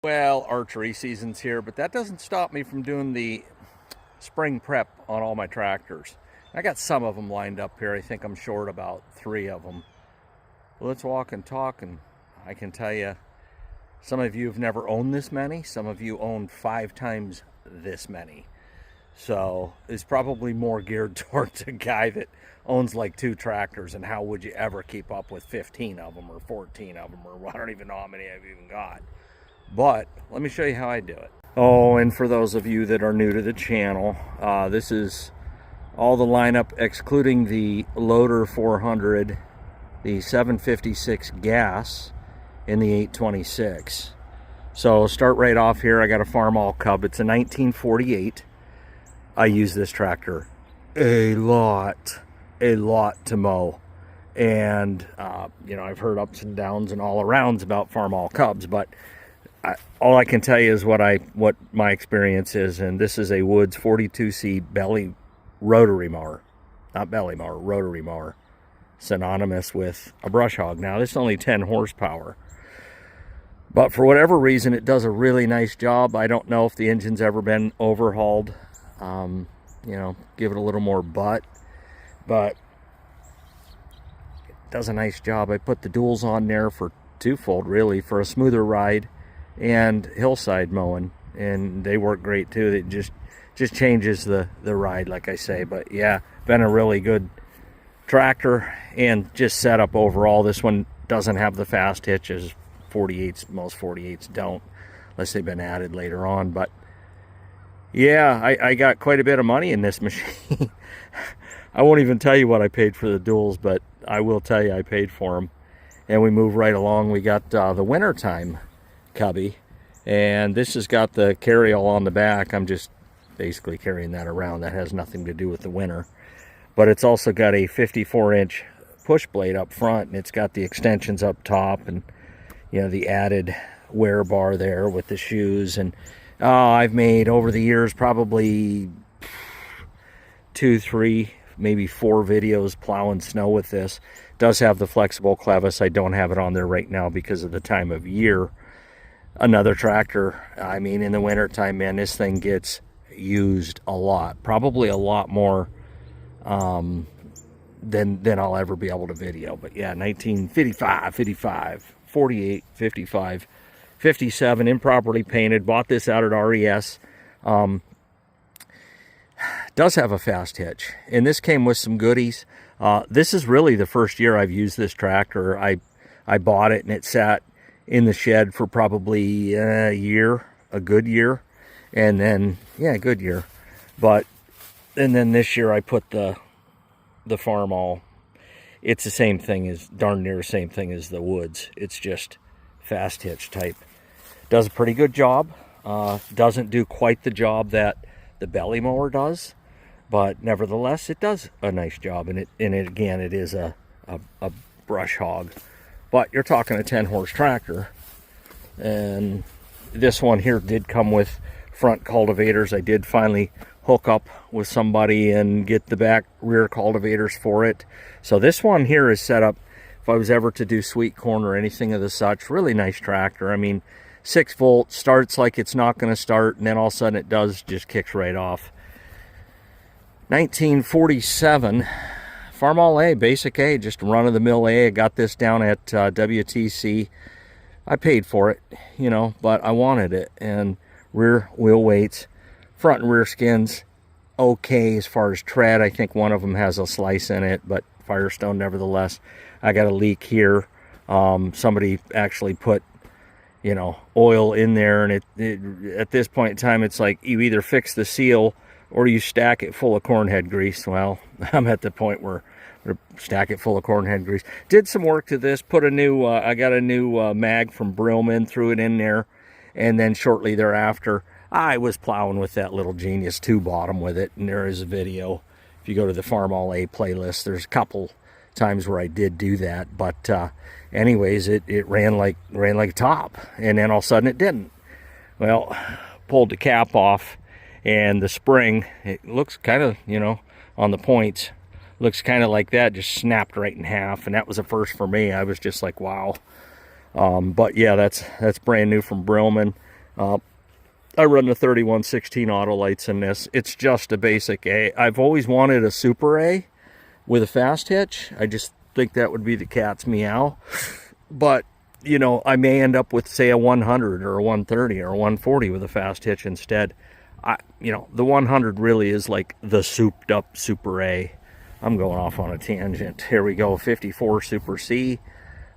Well, archery season's here, but that doesn't stop me from doing the spring prep on all my tractors. I got some of them lined up here. I think I'm short about 3 of them. Well, let's walk and talk, and I can tell you, some of you have never owned this many. Some of you own 5 times this many. So it's probably more geared towards a guy that owns like 2 tractors, and how would you ever keep up with 15 of them or 14 of them, or I don't even know how many I've even got. But let me show you how I do it. Oh, and for those of you that are new to the channel, this is all the lineup excluding the Loader 400, the 756 gas, and the 826. So start right off here. I got a Farmall Cub. It's a 1948. I use this tractor a lot to mow. And, you know, I've heard ups and downs and all arounds about Farmall Cubs, but all I can tell you is what my experience is, and this is a Woods 42C belly rotary mower, not belly mower, rotary mower, synonymous with a brush hog. Now this is only 10 horsepower, but for whatever reason it does a really nice job. I don't know if the engine's ever been overhauled. You know, give it a little more butt, but it does a nice job. I put the duals on there for twofold, really, for a smoother ride and hillside mowing, and they work great too. It just changes the ride, like I say. But yeah, been a really good tractor, and just setup overall. This one doesn't have the fast hitch as 48s. Most 48s don't, unless they've been added later on. But yeah, I got quite a bit of money in this machine. I won't even tell you what I paid for the duals, but I will tell you I paid for them. And we move right along. We got the wintertime Cubby, and this has got the carryall on the back. I'm just basically carrying that around. That has nothing to do with the winter, but it's also got a 54-inch push blade up front, and it's got the extensions up top, and you know, the added wear bar there with the shoes. And I've made over the years probably 2, 3, maybe 4 videos plowing snow with this. It does have the flexible clevis. I don't have it on there right now because of the time of year. Another tractor, I mean, in the winter time, man, this thing gets used a lot, probably a lot more than I'll ever be able to video. But yeah, 1955, 55, 48, 55, 57, improperly painted. Bought this out at RES. Does have a fast hitch, and this came with some goodies. This is really the first year I've used this tractor. I bought it, and it sat in the shed for probably a year, a good year, and then yeah, a good year. And then this year I put the Farmall. It's the same thing, as darn near the same thing as the Woods. It's just fast hitch type. Does a pretty good job. Doesn't do quite the job that the belly mower does, but nevertheless it does a nice job. And again, it is a brush hog. But you're talking a 10-horse tractor, and this one here did come with front cultivators. I did finally hook up with somebody and get the back rear cultivators for it. So this one here is set up if I was ever to do sweet corn or anything of the such. Really nice tractor. I mean, 6 volt, starts like it's not going to start, and then all of a sudden it does, just kicks right off. 1947. Farmall A, basic A, just run-of-the-mill A. I got this down at WTC. I paid for it, you know, but I wanted it. And rear wheel weights, front and rear skins, okay as far as tread. I think one of them has a slice in it, but Firestone nevertheless. I got a leak here. Somebody actually put, you know, oil in there, and it at this point in time, it's like you either fix the seal or you stack it full of cornhead grease. Well, I'm at the point where stack it full of cornhead grease. Did some work to this, put a new, I got a new mag from Brillman, threw it in there, and then shortly thereafter, I was plowing with that little Genius 2 bottom with it, and there is a video. If you go to the Farmall A playlist, there's a couple times where I did do that, but anyways, it ran like top, and then all of a sudden it didn't. Well, pulled the cap off, and the spring, it looks kind of, you know, on the points, looks kind of like that, just snapped right in half, and that was a first for me. I was just like, wow. But yeah, that's brand new from Brillman. I run the 3116 auto lights in this. It's just a basic A. I've always wanted a Super A with a fast hitch. I just think that would be the cat's meow. But, you know, I may end up with, say, a 100 or a 130 or a 140 with a fast hitch instead. You know, the 100 really is like the souped up Super A. I'm going off on a tangent. Here we go, 54 Super C.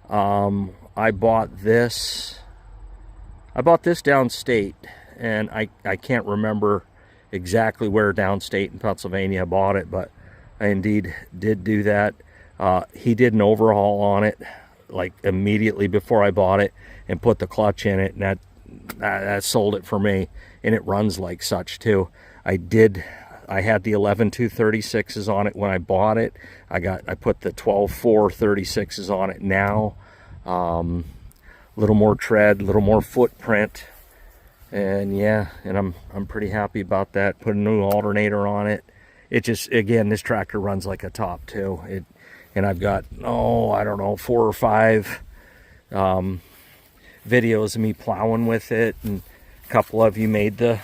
I bought this downstate, and I can't remember exactly where downstate in Pennsylvania I bought it, but I indeed did do that. He did an overhaul on it like immediately before I bought it and put the clutch in it, and that sold it for me. And it runs like such too. I had the 11.236s on it when I bought it. I put the 12.436s on it now. A little more tread, a little more footprint, and yeah, and I'm pretty happy about that. Put a new alternator on it. It just, again, this tractor runs like a top too. And I've got, I don't know, 4 or 5 videos of me plowing with it, and a couple of you made the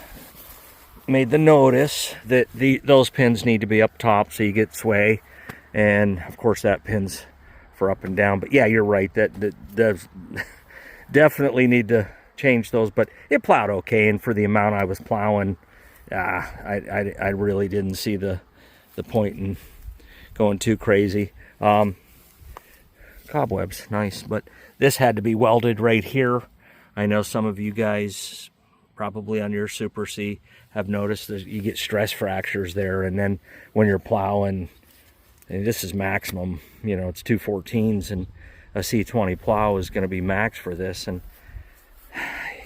notice that those pins need to be up top so you get sway, and of course that pin's for up and down. But yeah, you're right, that definitely need to change those. But it plowed okay, and for the amount I was plowing, I really didn't see the point in going too crazy. Cobwebs, nice, but this had to be welded right here. I know some of you guys probably on your Super C have noticed that you get stress fractures there, and then when you're plowing, and this is maximum, you know, it's 214s, and a C20 plow is going to be max for this, and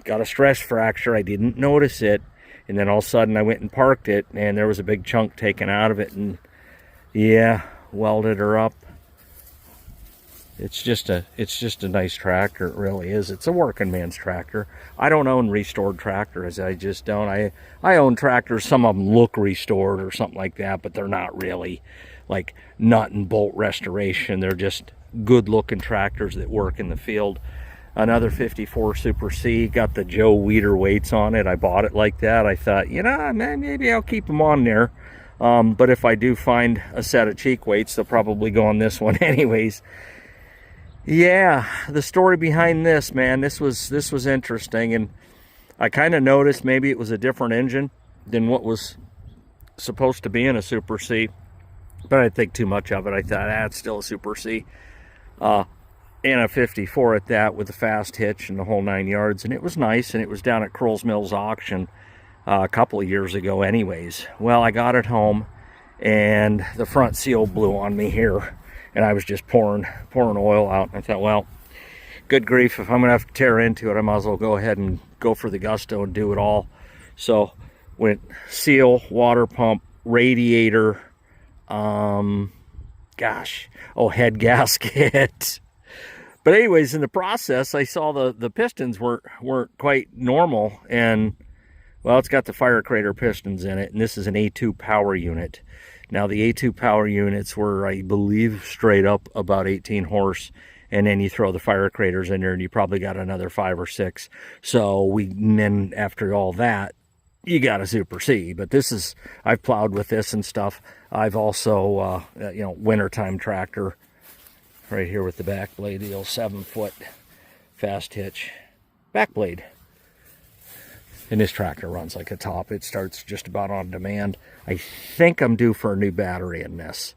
got a stress fracture. I didn't notice it, and then all of a sudden I went and parked it, and there was a big chunk taken out of it, and yeah, welded her up. It's just a nice tractor. It really is. It's a working man's tractor. I don't own restored tractors. I just don't. I own tractors. Some of them look restored or something like that, but they're not really like nut and bolt restoration. They're just good looking tractors that work in the field. Another 54 Super C, got the Joe Weider weights on it. I bought it like that. I thought, you know, man, maybe I'll keep them on there. But if I do find a set of cheek weights, they'll probably go on this one anyways. Yeah, the story behind this, man, this was interesting, and I kind of noticed maybe it was a different engine than what was supposed to be in a Super C, but I didn't think too much of it. I thought, it's still a Super C, and a 54 at that with a fast hitch and the whole 9 yards, and it was nice, and it was down at Crowell's Mills auction a couple of years ago anyways. Well, I got it home, and the front seal blew on me here. And I was just pouring oil out. And I thought, well, good grief, if I'm going to have to tear into it, I might as well go ahead and go for the gusto and do it all. So went seal, water pump, radiator, head gasket. But anyways, in the process, I saw the pistons weren't quite normal. And, well, it's got the fire crater pistons in it. And this is an A2 power unit. Now, the A2 power units were, I believe, straight up about 18 horse, and then you throw the fire craters in there, and you probably got another 5 or 6. So then after all that, you got a Super C. But this is, I've plowed with this and stuff. I've also, wintertime tractor right here with the back blade, the old 7-foot fast hitch back blade. And this tractor runs like a top. It starts just about on demand. I think I'm due for a new battery in this.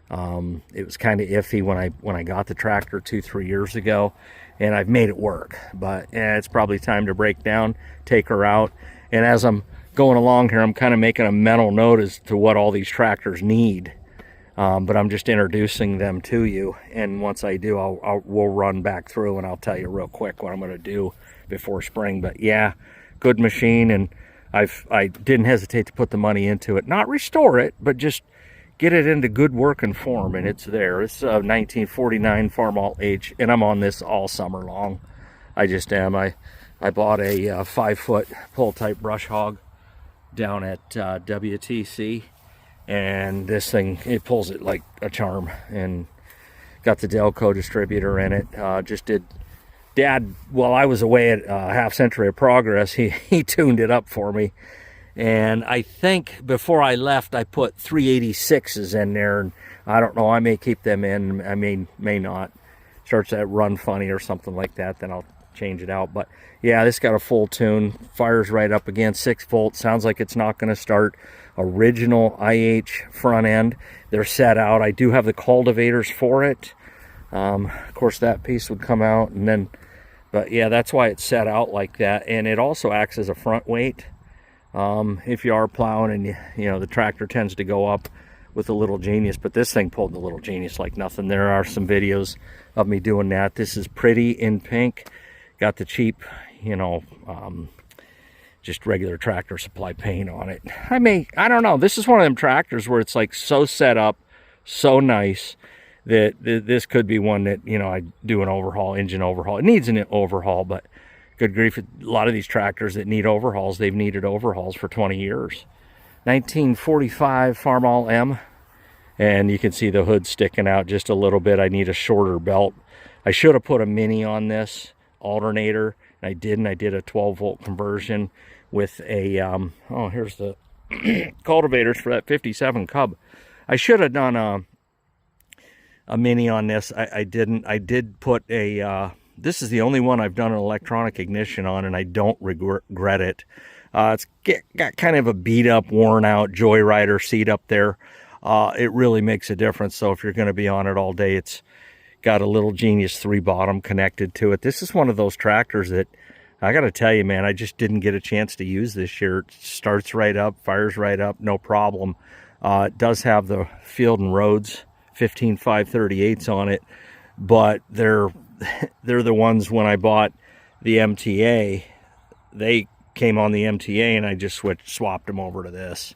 It was kind of iffy when I got the tractor 2-3 years ago, and I've made it work. But it's probably time to break down, take her out. And as I'm going along here, I'm kind of making a mental note as to what all these tractors need. But I'm just introducing them to you. And once I do, we'll run back through, and I'll tell you real quick what I'm going to do before spring. But yeah, good machine, and I didn't hesitate to put the money into it. Not restore it, but just get it into good working form, and it's there. It's a 1949 Farmall H, and I'm on this all summer long. I just am. I bought a 5-foot pull-type brush hog down at WTC, and this thing, it pulls it like a charm, and got the Delco distributor in it. Just did Dad, while I was away at Half Century of Progress, he tuned it up for me. And I think before I left, I put 386s in there. And I don't know, I may keep them in, I may not. Starts to run funny or something like that, then I'll change it out. But yeah, this got a full tune. Fires right up again, 6 volt. Sounds like it's not going to start. Original IH front end. They're set out. I do have the cultivators for it. Of course, that piece would come out, and then, but yeah, that's why it's set out like that. And it also acts as a front weight. If you are plowing and you know the tractor tends to go up with the Little Genius, but this thing pulled the Little Genius like nothing. There are some videos of me doing that. This is pretty in pink. Got the cheap, you know, just regular Tractor Supply paint on it. I don't know. This is one of them tractors where it's like so set up, so nice that this could be one that, you know, I do an overhaul, engine overhaul. It needs an overhaul, but good grief, a lot of these tractors that need overhauls, they've needed overhauls for 20 years. 1945 Farmall M, and you can see the hood sticking out just a little bit. I need a shorter belt. I should have put a mini on this alternator, and I didn't. I did a 12 volt conversion with a oh, here's the cultivators for that 57 Cub. I should have done a mini on this. I didn't. I did put a this is the only one I've done an electronic ignition on, and I don't regret it. It's got kind of a beat up, worn out Joyrider seat up there. It really makes a difference. So if you're going to be on it all day, it's got a Little Genius 3 bottom connected to it. This is one of those tractors that I got to tell you, man, I just didn't get a chance to use this year. It starts right up, fires right up, no problem. It does have the Field and Roads 15.538s on it, but they're the ones when I bought the MTA, they came on the MTA and I just swapped them over to this.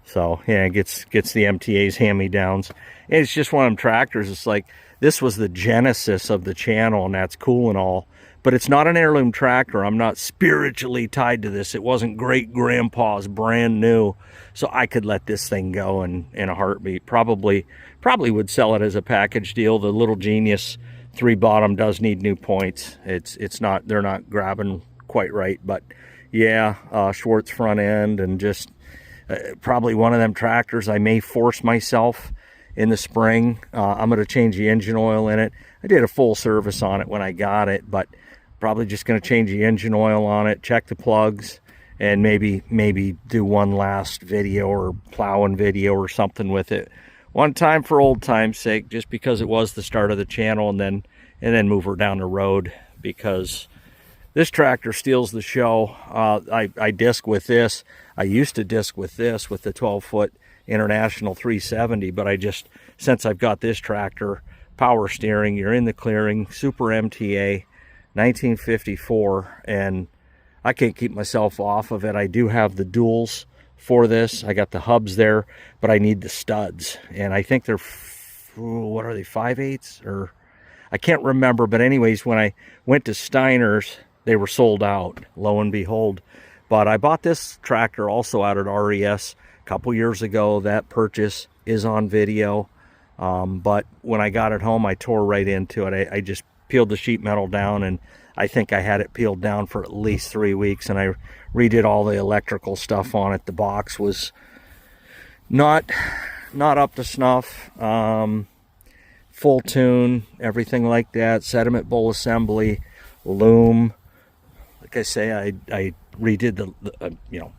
So yeah, it gets the MTA's hand-me-downs. It's just one of them tractors. It's like, this was the genesis of the channel, and that's cool and all, but it's not an heirloom tractor. I'm not spiritually tied to this. It wasn't great grandpa's, brand new, so I could let this thing go in a heartbeat. Probably would sell it as a package deal. The Little Genius 3 bottom does need new points. It's not, they're not grabbing quite right, but yeah, Schwartz front end, and just probably one of them tractors I may force myself in the spring. I'm going to change the engine oil in it. I did a full service on it when I got it, but probably just going to change the engine oil on it, check the plugs, and maybe do one last video or plowing video or something with it. One time for old time's sake, just because it was the start of the channel, and then move her down the road, because this tractor steals the show. I disc with this. I used to disc with this with the 12-foot International 370, but I just, since I've got this tractor, power steering, you're in the clearing, Super MTA, 1954, and I can't keep myself off of it. I do have the duals for this. I got the hubs there, but I need the studs, and I think they're, what are they, 5/8, or I can't remember, but anyways, when I went to Steiner's, they were sold out, lo and behold. But I bought this tractor also out at RES a couple years ago. That purchase is on video. But when I got it home, I tore right into it. I just peeled the sheet metal down, and I think I had it peeled down for at least 3 weeks, and I redid all the electrical stuff on it. The box was not up to snuff. Full tune, everything like that. Sediment bowl assembly, loom. Like I say, I redid the you know,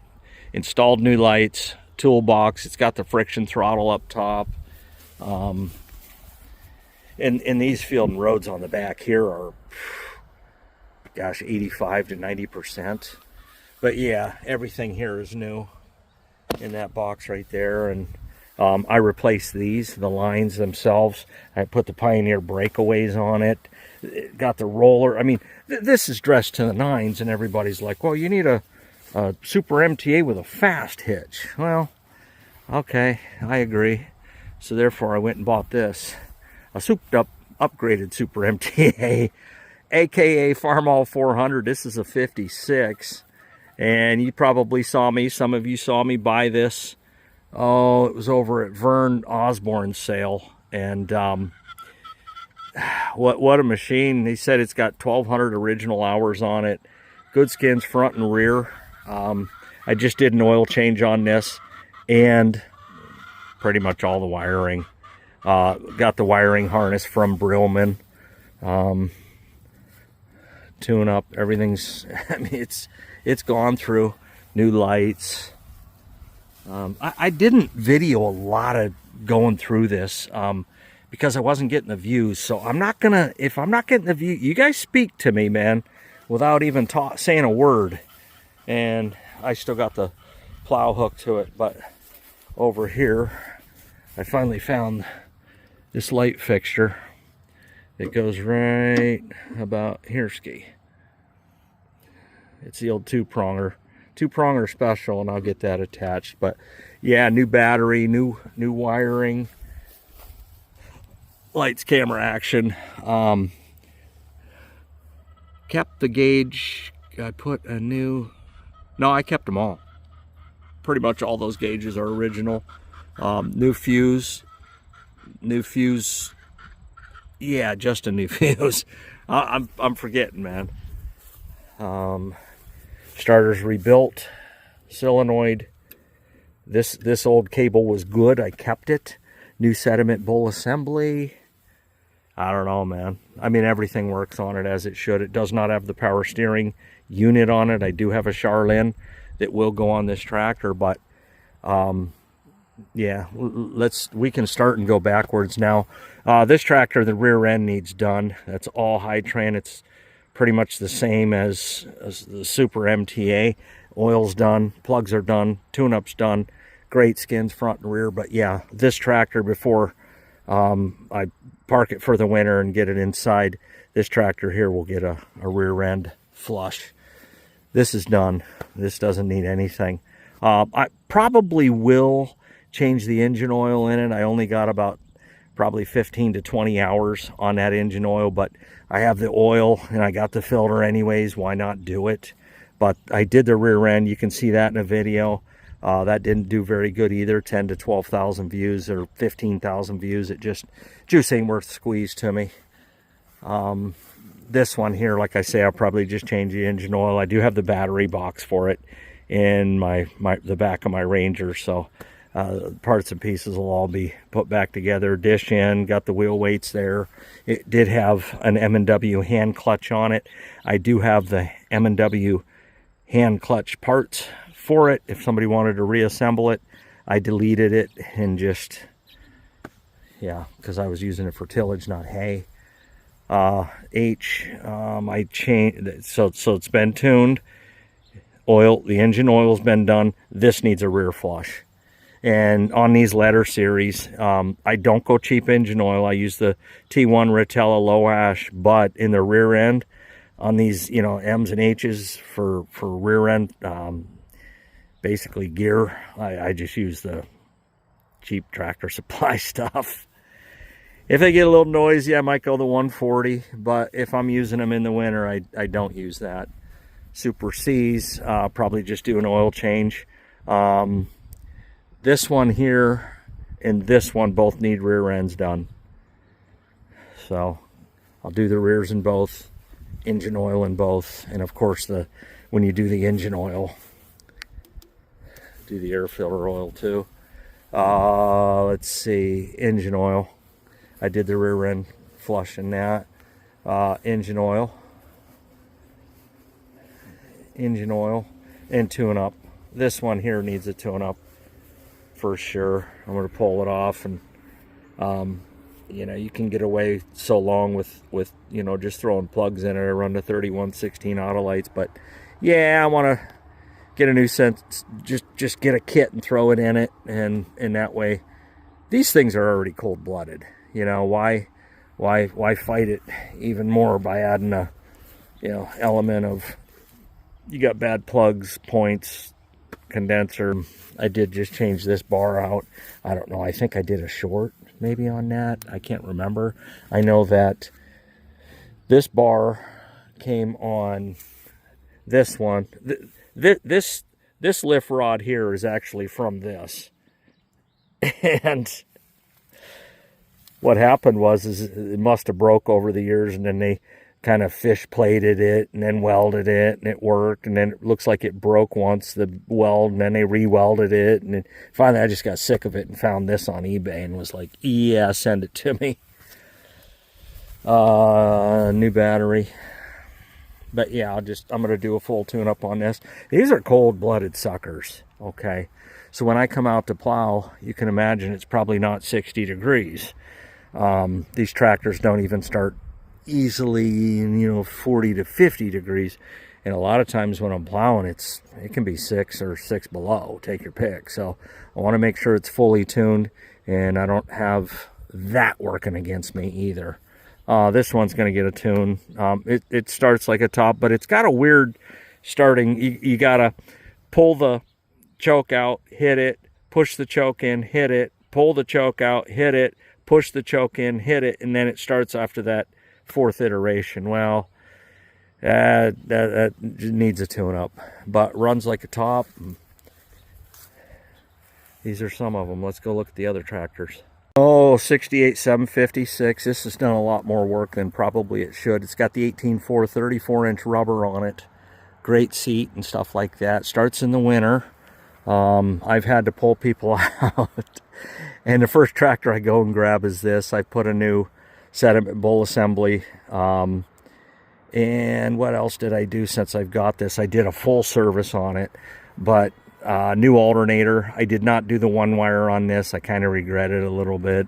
installed new lights, toolbox. It's got the friction throttle up top. And these Field and Roads on the back here are, gosh, 85 to 90%. But yeah, everything here is new in that box right there. And I replaced these, the lines themselves. I put the Pioneer breakaways on it. Got the roller. I mean, this is dressed to the nines, and everybody's like, well, you need a Super MTA with a fast hitch. Well, okay, I agree. So therefore, I went and bought this, a souped up, upgraded Super MTA, aka Farmall 400. This is a 56, and you probably saw me, some of you saw me buy this. Oh, it was over at Vern Osborne's sale, and what a machine. He said it's got 1,200 original hours on it. Good skins front and rear. I just did an oil change on this and pretty much all the wiring. Got the wiring harness from Brillman. Tune up, everything's, I mean, it's gone through. New lights. I didn't video a lot of going through this because I wasn't getting the views. So I'm not gonna, if I'm not getting the view, you guys speak to me, man, without even saying a word. And I still got the plow hook to it, but over here, I finally found this light fixture. It goes right about here, ski. It's the old two-pronger special, and I'll get that attached. But yeah, new battery, new wiring, lights, camera, action. Kept the gauge. I put a new, no, I kept them all. Pretty much all those gauges are original. New fuse. Yeah, just a new fuse. I'm forgetting, man. Starters rebuilt. Solenoid. This old cable was good. I kept it. New sediment bowl assembly. I don't know, man. I mean, everything works on it as it should. It does not have the power steering unit on it. I do have a Charlene that will go on this tractor, but yeah, we can start and go backwards now. This tractor, the rear end needs done. That's all Hy-Tran. It's pretty much the same as the Super MTA. Oil's done, plugs are done, tune-up's done, great skins front and rear. But yeah, this tractor, before I park it for the winter and get it inside, this tractor here will get a rear end flush. This is done. This doesn't need anything. I probably will change the engine oil in it. I only got about probably 15 to 20 hours on that engine oil, but I have the oil and I got the filter anyways. Why not do it? But I did the rear end. You can see that in a video. That didn't do very good either. 10 to 12,000 views or 15,000 views. It just, juice ain't worth the squeeze to me. This one here, like I say, I'll probably just change the engine oil. I do have the battery box for it in the back of my Ranger, so parts and pieces will all be put back together. Dish in, got the wheel weights there. It did have an M&W hand clutch on it. I do have the M&W hand clutch parts for it. If somebody wanted to reassemble it, I deleted it and just, yeah, because I was using it for tillage, not hay. H, I changed, so it's been tuned. Oil, the engine oil's been done. This needs a rear flush. And on these letter series, I don't go cheap engine oil. I use the T1 Rotella low ash, but in the rear end, on these, you know, M's and H's for rear end, basically gear, I just use the cheap Tractor Supply stuff. If they get a little noisy, I might go the 140, but if I'm using them in the winter, I don't use that. Super C's, probably just do an oil change. This one here and this one both need rear ends done. So I'll do the rears in both, engine oil in both, and of course when you do the engine oil, do the air filter oil too. Let's see, engine oil. I did the rear end flush in that. Engine oil, and tune up. This one here needs a tune up for sure. I'm going to pull it off, and you know, you can get away so long with you know, just throwing plugs in it. I run the 3116 Autolites, but yeah, I want to get a new sense, just get a kit and throw it in it, and in that way, these things are already cold-blooded. You know, why fight it even more by adding a, you know, element of, you got bad plugs, points, condenser. I did just change this bar out. I don't know, I think I did a short maybe on that. I can't remember. I know that this bar came on this one. This lift rod here is actually from this. And what happened was is it must have broke over the years, and then they kind of fish plated it and then welded it, and it worked, and then it looks like it broke once, the weld, and then they re-welded it, and then finally I just got sick of it and found this on eBay and was like, yeah, send it to me. New battery. But yeah, I'm going to do a full tune-up on this. These are cold-blooded suckers, okay? So when I come out to plow, you can imagine it's probably not 60 degrees. These tractors don't even start easily, 40 to 50 degrees. And a lot of times when I'm plowing, it can be 6 or 6 below. Take your pick. So I want to make sure it's fully tuned, and I don't have that working against me either. This one's going to get a tune. It starts like a top, but it's got a weird starting. You got to pull the choke out, hit it, push the choke in, hit it, pull the choke out, hit it, push the choke in, hit it, and then it starts after that 4th iteration. Well, that needs a tune-up, but runs like a top. These are some of them. Let's go look at the other tractors. Oh, 68 756. This has done a lot more work than probably it should. It's got the 18.4 34-inch rubber on it. Great seat and stuff like that. Starts in the winter. I've had to pull people out. And the first tractor I go and grab is this. I put a new sediment bowl assembly. And what else did I do since I've got this? I did a full service on it. But new alternator. I did not do the one wire on this. I kind of regret it a little bit,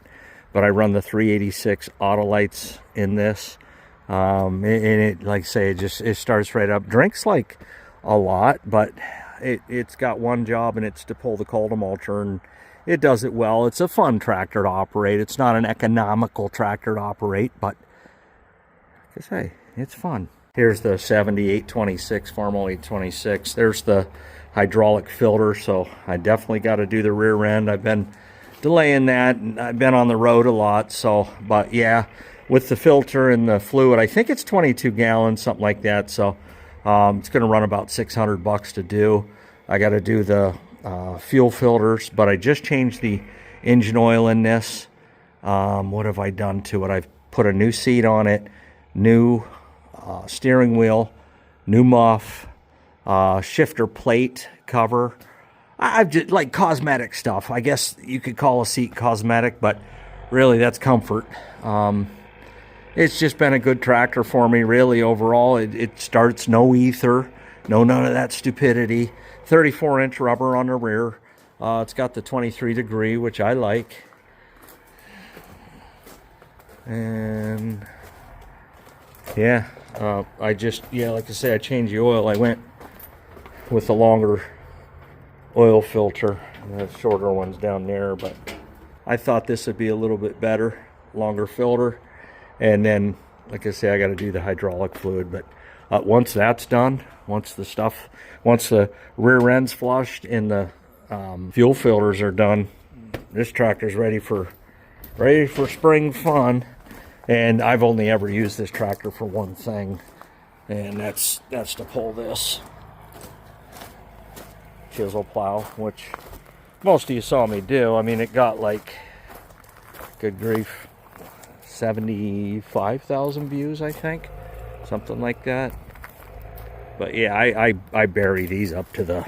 but I run the 386 Autolites in this, and it, like I say, it starts right up. Drinks like a lot, but it's got one job, and it's to pull the Coldemulcher, and it does it well. It's a fun tractor to operate. It's not an economical tractor to operate, but like I say, it's fun. Here's the 7826 Farmall 826. There's the hydraulic filter, so I definitely got to do the rear end. I've been delaying that, and I've been on the road a lot, so, but yeah, with the filter and the fluid, I think it's 22 gallons, something like that, so it's going to run about $600 to do. I got to do the fuel filters, but I just changed the engine oil in this. What have I done to it? I've put a new seat on it, new steering wheel, new muff, shifter plate cover. I've just like cosmetic stuff. I guess you could call a seat cosmetic, but really that's comfort. It's just been a good tractor for me, really, overall. It starts no ether, none of that stupidity. 34-inch rubber on the rear. It's got the 23 degree, which I like. And yeah, like I say, I changed the oil. I went with the longer oil filter. The shorter one's down there, but I thought this would be a little bit better, longer filter. And then, like I say, I got to do the hydraulic fluid. But once that's done, once the rear end's flushed and the fuel filters are done, this tractor's ready for spring fun. And I've only ever used this tractor for one thing, and that's to pull this chisel plow, which most of you saw me do. I mean, it got like, good grief, 75,000 views, I think, something like that. But yeah, I bury these up to the,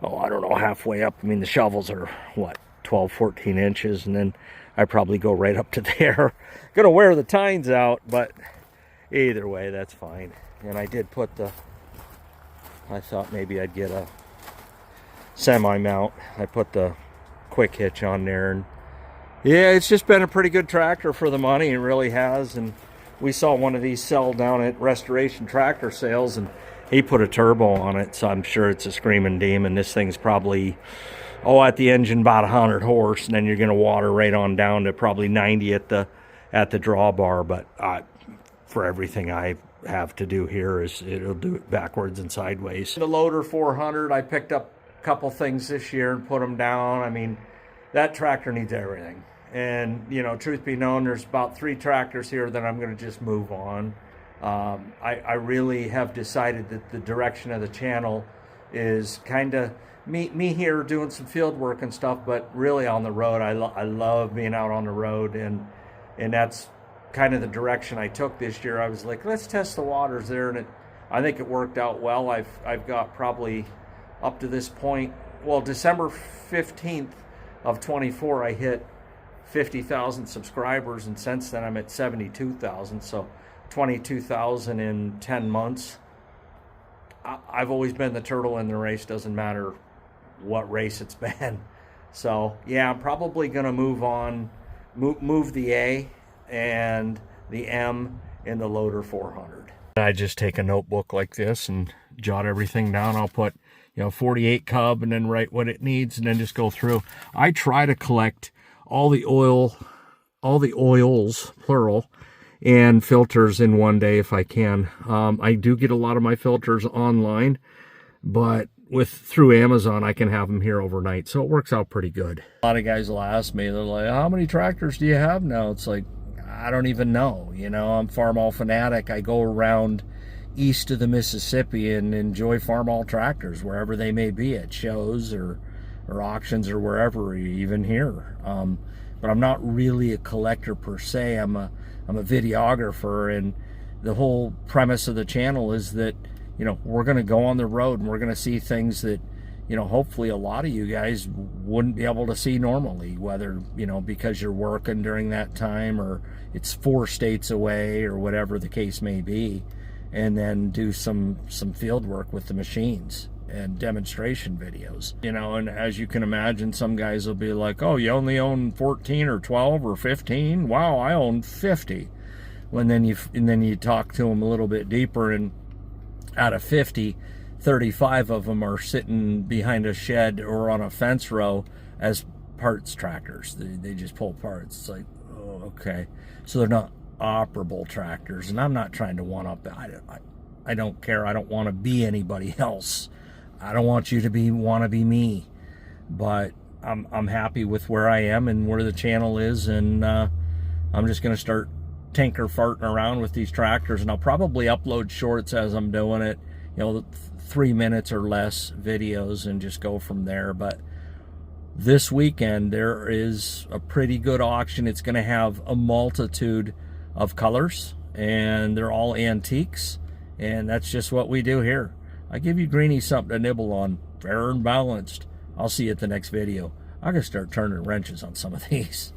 I don't know, halfway up. I mean, the shovels are what, 12, 14 inches, and then I probably go right up to there. Gonna wear the tines out, but either way, that's fine. And I did put I thought maybe I'd get a semi-mount. I put the quick hitch on there, and yeah, it's just been a pretty good tractor for the money. It really has. And we saw one of these sell down at Restoration Tractor Sales, and he put a turbo on it, so I'm sure it's a screaming demon. This thing's probably, at the engine about 100 horse, and then you're going to water right on down to probably 90 at the drawbar. But for everything I have to do here, it'll do it backwards and sideways. The loader 400, I picked up a couple things this year and put them down. I mean, that tractor needs everything. And, truth be known, there's about 3 tractors here that I'm going to just move on. I really have decided that the direction of the channel is kind of me here doing some field work and stuff, but really on the road. I love being out on the road, and And that's kind of the direction I took this year. I was like, let's test the waters there, and I think it worked out well. I've got probably up to this point, well, December 15th of 24, I hit 50,000 subscribers, and since then I'm at 72,000, so 22,000 in 10 months. I've always been the turtle in the race, doesn't matter what race it's been. So yeah, I'm probably gonna move on, move the A and the M in the loader 400. I just take a notebook like this and jot everything down. I'll put, 48 cub and then write what it needs and then just go through. I try to collect all the oils, plural, and filters in one day if I can. I do get a lot of my filters online, but through Amazon, I can have them here overnight, so it works out pretty good. A lot of guys will ask me, they're like, how many tractors do you have now? It's like, I don't even know. I'm Farmall Fanatic. I go around east of the Mississippi and enjoy Farmall tractors wherever they may be, at shows or auctions or wherever, even here. But I'm not really a collector per se. I'm a videographer, and the whole premise of the channel is that we're going to go on the road and we're going to see things that hopefully a lot of you guys wouldn't be able to see normally, whether because you're working during that time or it's 4 states away or whatever the case may be, and then do some field work with the machines and demonstration videos. And as you can imagine, some guys will be like, oh, you only own 14 or 12 or 15? Wow, I own 50. And then you talk to them a little bit deeper, and out of 50, 35 of them are sitting behind a shed or on a fence row as parts tractors. They just pull parts. It's like, oh, okay. So they're not operable tractors, and I'm not trying to one-up that. I don't care. I don't want to be anybody else. I don't want you to want to be me. But I'm happy with where I am and where the channel is, and I'm just going to start farting around with these tractors, and I'll probably upload shorts as I'm doing it, 3 minutes or less videos, and just go from there. But this weekend there is a pretty good auction. It's going to have a multitude of colors, and they're all antiques, and that's just what we do here. I give you greenies something to nibble on, fair and balanced. I'll see you at the next video. I'm going to start turning wrenches on some of these.